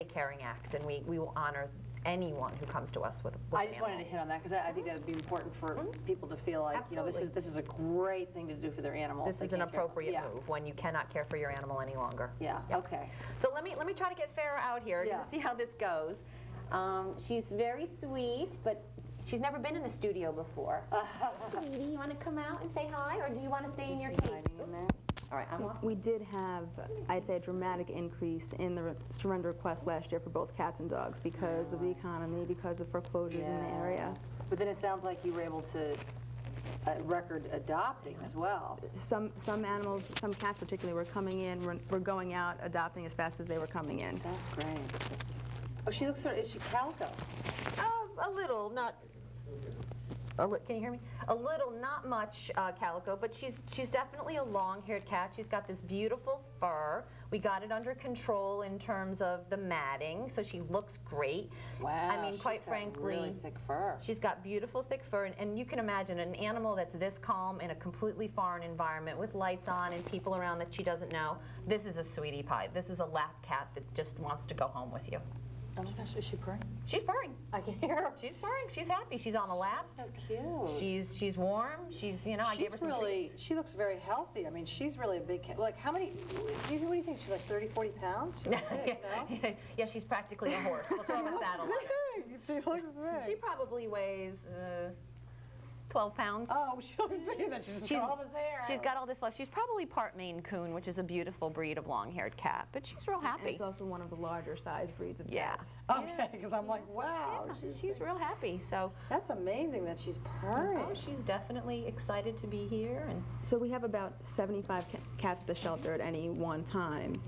caring act, and we will honor anyone who comes to us with I just wanted to hit on that because I think that would be important for people to feel like, Absolutely. you know, this is a great thing to do for their animal. This is an appropriate move when you cannot care for your animal any longer. Yeah. Yep. Okay. So let me try to get Farrah out here to see how this goes. She's very sweet, but she's never been in a studio before. Sweetie, you want to come out and say hi, or do you want to stay in your cage? All right, I'm off. We did have, I'd say, a dramatic increase in the surrender requests last year for both cats and dogs because of the economy, because of foreclosures in the area. But then it sounds like you were able to record adopting as well. Some animals, some cats particularly, were coming in, were going out, adopting as fast as they were coming in. That's great. Oh, she looks sort of, is she calico? A little, not. Can you hear me? A little, not much calico, but she's definitely a long-haired cat. She's got this beautiful fur. We got it under control in terms of the matting, so she looks great. Wow, I mean, quite frankly, really thick fur. She's got beautiful thick fur, and you can imagine an animal that's this calm in a completely foreign environment with lights on and people around that she doesn't know. This is a sweetie pie. This is a lap cat that just wants to go home with you. Oh my gosh, is she purring? She's purring. I can hear her. She's purring. She's happy. She's on the lap. So cute. She's warm. She's, you know, I gave her some treats. She looks very healthy. I mean, she's really a big cat. Like, how many, what do you think? She's like 30, 40 pounds? She's big, no? Yeah, she's practically a horse. We'll throw a saddle on her. She looks big. She probably weighs 12 pounds. Oh, she looks bigger than she's got all this hair. She's got all this fluff. She's probably part Maine Coon, which is a beautiful breed of long-haired cat, but she's real happy. And it's also one of the larger size breeds of cats. Okay, because I'm like, wow. Yeah, she's real happy. So that's amazing that she's purring. Oh, she's definitely excited to be here. And so we have about 75 cats at the shelter at any one time,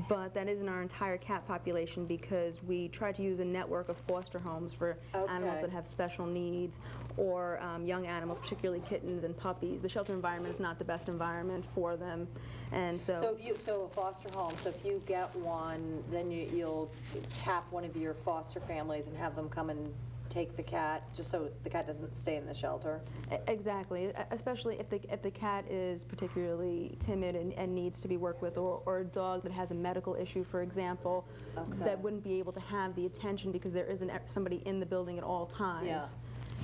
but that isn't our entire cat population because we try to use a network of foster homes for animals that have special needs or young animals, particularly kittens and puppies. The shelter environment is not the best environment for them, and so a foster home. So if you get one, then you'll tap one of your foster families and have them come and take the cat, just so the cat doesn't stay in the shelter. Exactly, especially if the cat is particularly timid and needs to be worked with, or a dog that has a medical issue, for example, that wouldn't be able to have the attention because there isn't somebody in the building at all times. Yeah.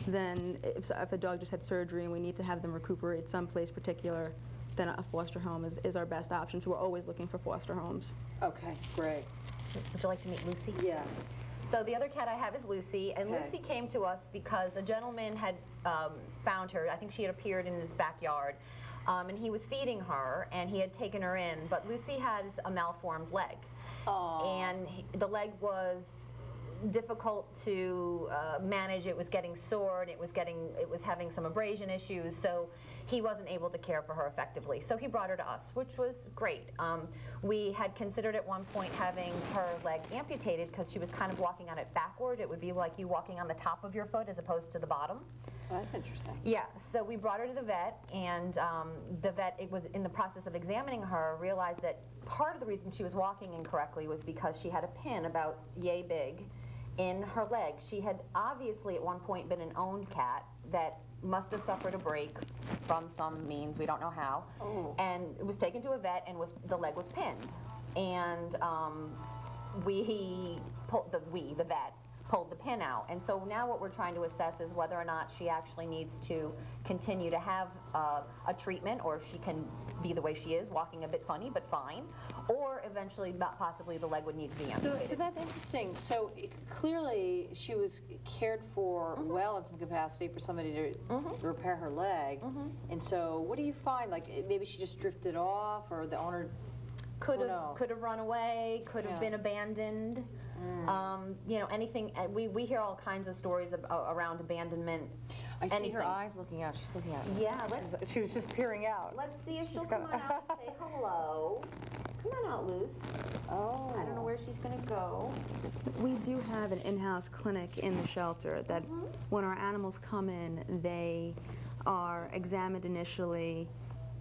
Then if a dog just had surgery and we need to have them recuperate someplace particular, then a foster home is our best option. So we're always looking for foster homes. Okay, great. Would you like to meet Lucy? Yes. So the other cat I have is Lucy, and Lucy came to us because a gentleman had found her. I think she had appeared in his backyard, and he was feeding her, and he had taken her in. But Lucy has a malformed leg, and the leg was difficult to manage. It was getting sore, and it was having some abrasion issues, so he wasn't able to care for her effectively. So he brought her to us, which was great. We had considered at one point having her leg amputated because she was kind of walking on it backward. It would be like you walking on the top of your foot as opposed to the bottom. Oh, that's interesting. Yeah, so we brought her to the vet, and the vet, it was in the process of examining her, realized that part of the reason she was walking incorrectly was because she had a pin about yay big in her leg. She had obviously at one point been an owned cat that must have suffered a break from some means, we don't know how, and it was taken to a vet, and the leg was pinned, and the vet pulled the pin out. And so now what we're trying to assess is whether or not she actually needs to continue to have a treatment, or if she can be the way she is, walking a bit funny but fine, or eventually possibly the leg would need to be amputated. So that's interesting. So clearly she was cared for well in some capacity for somebody to repair her leg. And so what do you find? Like maybe she just drifted off, or the owner could have run away, could have been abandoned. You know, anything. We hear all kinds of stories around abandonment. I see her eyes looking out. She's looking out. Yeah, she was just peering out. Let's see if she'll come on out and say hello. Come on out, Luce. Oh. I don't know where she's going to go. We do have an in-house clinic in the shelter that when our animals come in, they are examined initially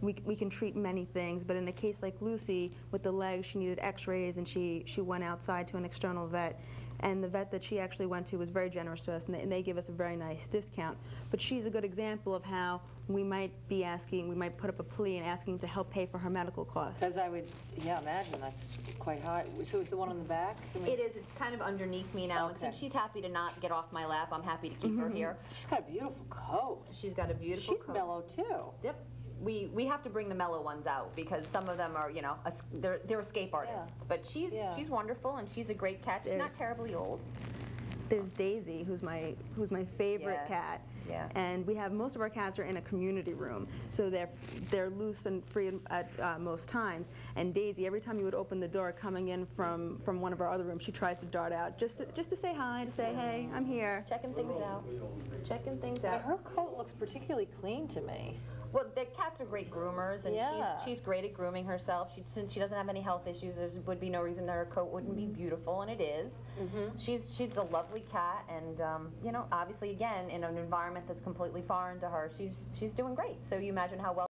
we can treat many things, but in a case like Lucy, with the legs, she needed x-rays, and she went outside to an external vet. And the vet that she actually went to was very generous to us, and they give us a very nice discount. But she's a good example of how we might be asking, we might put up a plea and asking to help pay for her medical costs. Because I would, yeah, imagine that's quite high. So is the one on the back? I mean, It is. It's kind of underneath me now. And Okay. since she's happy to not get off my lap, I'm happy to keep her here. she's got a beautiful coat. She's got a beautiful She's coat. mellow too. Yep. We have to bring the mellow ones out because some of them are, you know, they're escape artists. But she's wonderful, and she's a great cat. She's not terribly old. There's Daisy, who's my favorite Yeah. cat. Yeah. And we have most of our cats are in a community room, so they're loose and free at most times. And Daisy, every time you would open the door coming in from one of our other rooms, she tries to dart out just to say hi, to say, hey, I'm here. Checking things out. Checking things But out. her coat looks particularly clean to me. Well, the cats are great groomers, and Yeah. she's great at grooming herself. Since she doesn't have any health issues, there would be no reason that her coat wouldn't be beautiful, and it is. She's a lovely cat, and you know, obviously, again, in an environment that's completely foreign to her, she's doing great. So you imagine how well